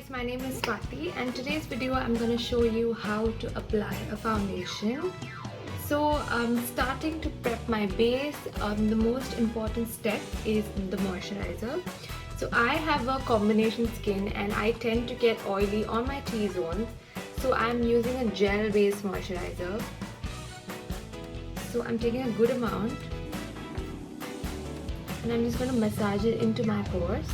guys, my name is Swati and today's video I'm going to show you how to apply a foundation. So starting to prep my base, the most important step is the moisturizer. So I have a combination skin and I tend to get oily on my T-zones, so I'm using a gel based moisturizer. So I'm taking a good amount and I'm just going to massage it into my pores.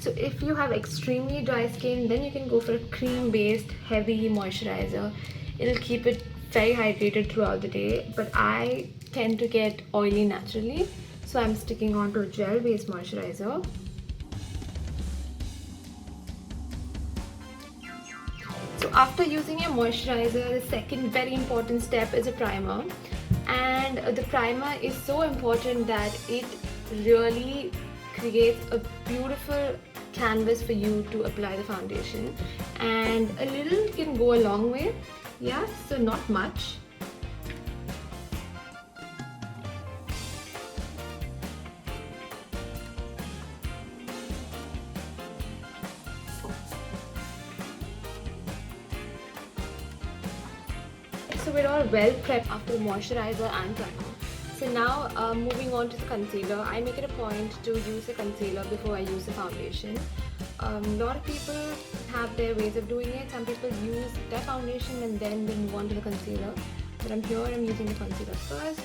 So if you have extremely dry skin, then you can go for a cream based heavy moisturizer. It'll keep it very hydrated throughout the day, but I tend to get oily naturally, so I'm sticking on to a gel based moisturizer. So after using your moisturizer, the second very important step is a primer, and the primer is so important that it really creates a beautiful canvas for you to apply the foundation, and a little can go a long way. Yeah, so not much. So we're all well prepped after the moisturizer and primer. So now moving on to the concealer, I make it a point to use a concealer before I use the foundation. A lot of people have their ways of doing it. Some people use their foundation and then they move on to the concealer. But I'm using the concealer first.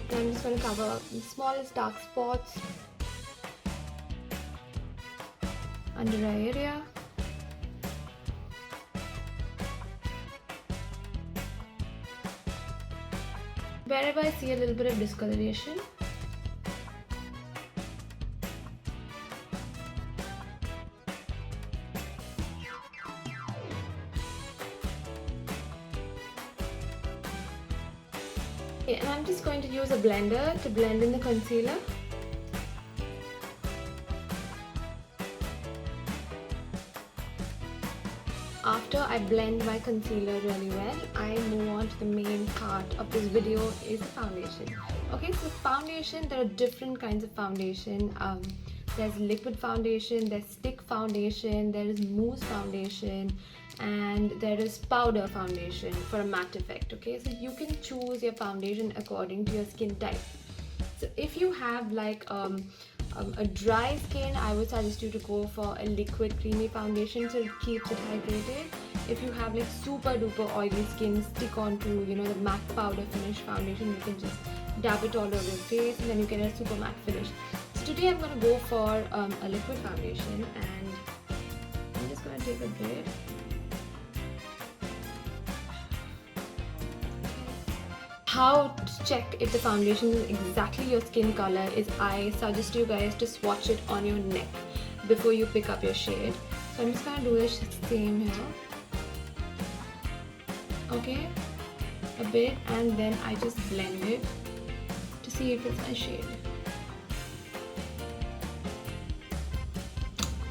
And I'm just going to cover the smallest dark spots, under eye area. Wherever I see a little bit of discoloration. Okay, and I'm just going to use a blender to blend in the concealer. After I blend my concealer really well, I move on to the main part of this video, is the foundation. Okay, so foundation, there are different kinds of foundation. There's liquid foundation, there's stick foundation, there is mousse foundation, and there is powder foundation for a matte effect. Okay, so you can choose your foundation according to your skin type. So if you have like a dry skin, I would suggest you to go for a liquid creamy foundation so it keeps it hydrated. If you have like super duper oily skin, stick on to the matte powder finish foundation. You can just dab it all over your face and then you get a super matte finish. So today I'm going to go for a liquid foundation, and I'm just going to take a bit. How to check if the foundation is exactly your skin color is I suggest you guys to swatch it on your neck before you pick up your shade. So I'm just going to do the same here. Okay, a bit, and then I just blend it to see if it's my shade.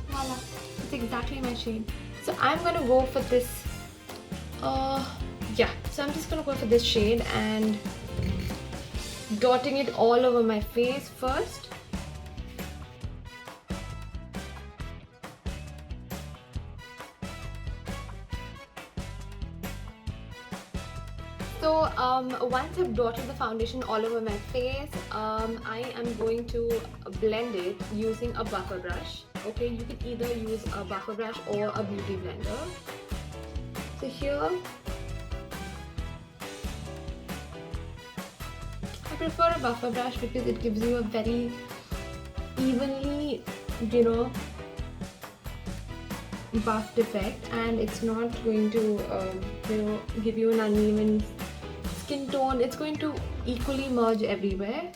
Voila, it's exactly my shade. So I'm going to go for this so I'm just gonna go for this shade and dotting it all over my face first. So once I've dotted the foundation all over my face, I am going to blend it using a buffer brush. Okay, you can either use a buffer brush or a beauty blender. So here, I prefer a buffer brush because it gives you a very evenly, buffed effect, and it's not going to, give you an uneven skin tone. It's going to equally merge everywhere.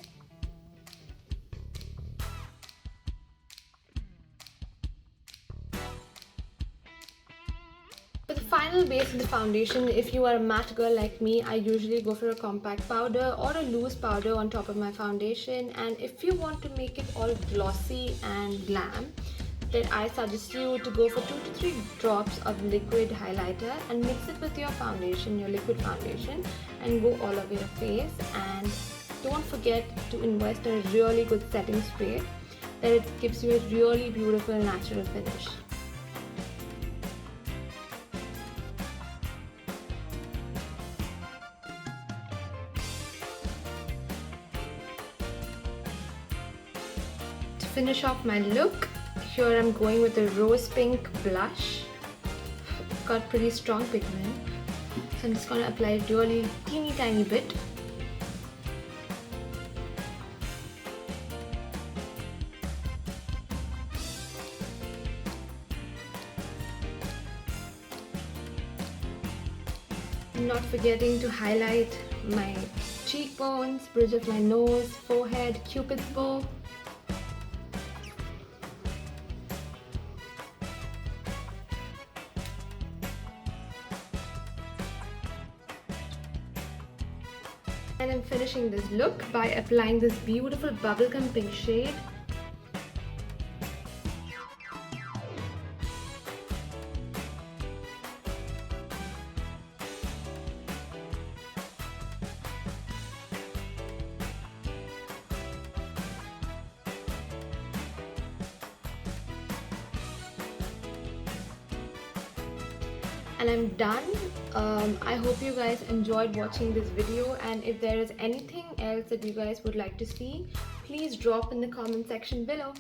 For the final base of the foundation, if you are a matte girl like me, I usually go for a compact powder or a loose powder on top of my foundation. And if you want to make it all glossy and glam, then I suggest you to go for 2 to 3 drops of liquid highlighter and mix it with your foundation, your liquid foundation, and go all over your face. And don't forget to invest in a really good setting spray. that it gives you a really beautiful natural finish. To finish off my look, here I'm going with a rose pink blush. Got pretty strong pigment, so I'm just going to apply a really teeny tiny bit. Not forgetting to highlight my cheekbones, bridge of my nose, forehead, cupid's bow. And I'm finishing this look by applying this beautiful bubblegum pink shade. And I'm done. I hope you guys enjoyed watching this video, and if there is anything else that you guys would like to see, please drop in the comment section below.